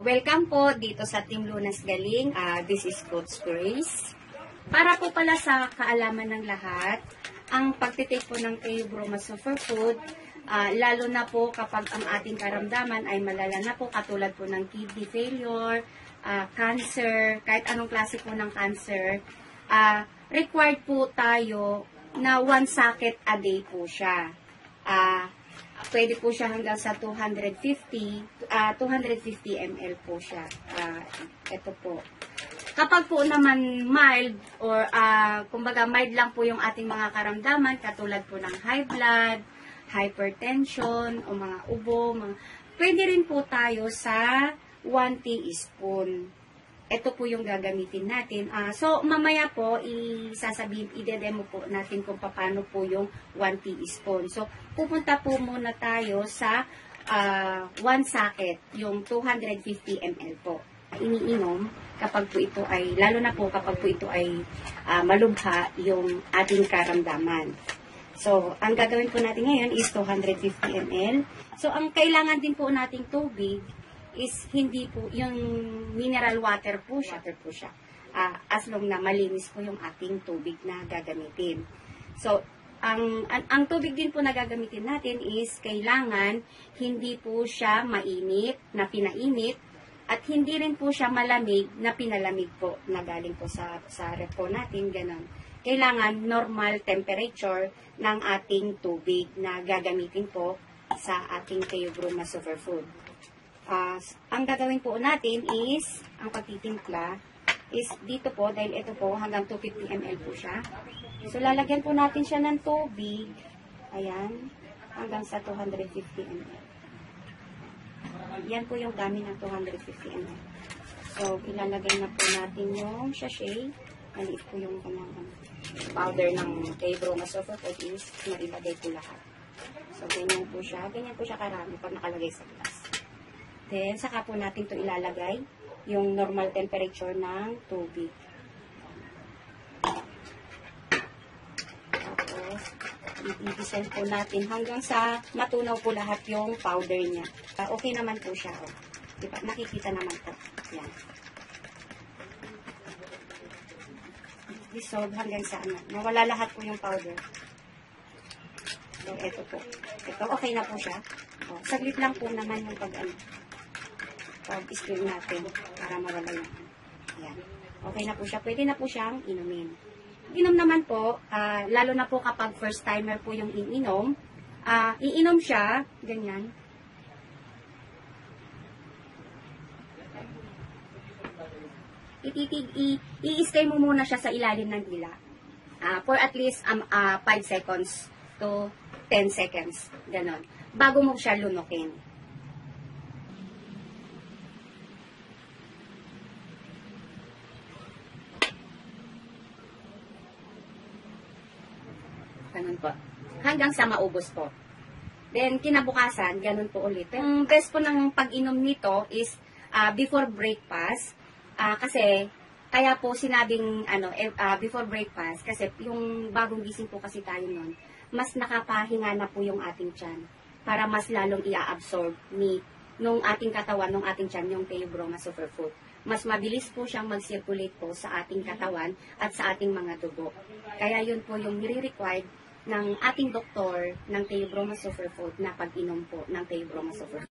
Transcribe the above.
Welcome po dito sa Team Lunas Galing. This is Coach Grace. Para po pala sa kaalaman ng lahat, ang pagtitake po ng Theobroma Superfood, lalo na po kapag ang ating karamdaman ay malala na po, katulad po ng kidney failure, cancer, kahit anong klase po ng cancer, required po tayo na 1 socket a day po siya. Pwede po siya hanggang sa 250 ml po siya. Ito po. Kapag po naman mild or kumbaga mild lang po yung ating mga karamdaman, katulad po ng high blood, hypertension, o mga ubo, pwede rin po tayo sa 1 teaspoon. Ito po yung gagamitin natin. So, mamaya po, i-demo po natin kung paano po yung 1 teaspoon. So, pupunta po muna tayo sa 1 socket, yung 250 ml po. Iniinom kapag po ito ay, lalo na po kapag po ito ay malubha yung ating karamdaman. So, ang gagawin po natin ngayon is 250 ml. So, ang kailangan din po nating tubig is hindi po, yung mineral water po siya, as long na malinis po yung ating tubig na gagamitin. So, ang tubig din po na gagamitin natin is kailangan hindi po siya mainit na pinainit at hindi rin po siya malamig na pinalamig po na galing po sa ref po natin, ganun. Kailangan normal temperature ng ating tubig na gagamitin po sa ating Theobroma Superfood. Ang gagawin po natin is, ang pagtitimpla is dito po, dahil ito po hanggang 250 ml po siya. So, lalagyan po natin siya ng tubig. Ayan, hanggang sa 250 ml. Yan po yung dami ng 250 ml. So, ilalagay na po natin yung sachet. Maliit po yung powder ng Theobroma Superfood is nailagay po lahat. So, ganyan po siya karami pag nakalagay sa glass. Then, saka po natin ito ilalagay yung normal temperature ng tubig. Tapos, i-descend po natin hanggang sa matunaw po lahat yung powder niya. Okay naman po siya. Oh. Diba? Nakikita naman po. Yan. Dissolve hanggang sa nawala lahat po yung powder. So, ito po. Ito, okay na po siya. Oh, saglit lang po naman yung pag-stir natin para mawala yan. Ayan. Okay na po siya. Pwede na po siyang inumin. Inom naman po, lalo na po kapag first timer po yung ininom, iinom siya, ganyan. I-stay mo muna siya sa ilalim ng dila for at least 5 seconds to 10 seconds. Ganon. Bago mo siya lunukin. Ganun po. Hanggang sa maubos po. Then, kinabukasan, ganun po ulit. Ang best po ng pag-inom nito is before breakfast. Kasi, kaya po sinabing before breakfast, kasi yung bagong gising po kasi tayo nun, mas nakapahinga na po yung ating tiyan para mas lalong i-absorb nung ating katawan, nung ating tiyan, yung Theobroma Superfood. Mas mabilis po siyang mag-circulate po sa ating katawan at sa ating mga dugo. Kaya yun po yung nire-required ng ating doktor ng Theobroma Superfood na pag-inom po ng Theobroma Superfood.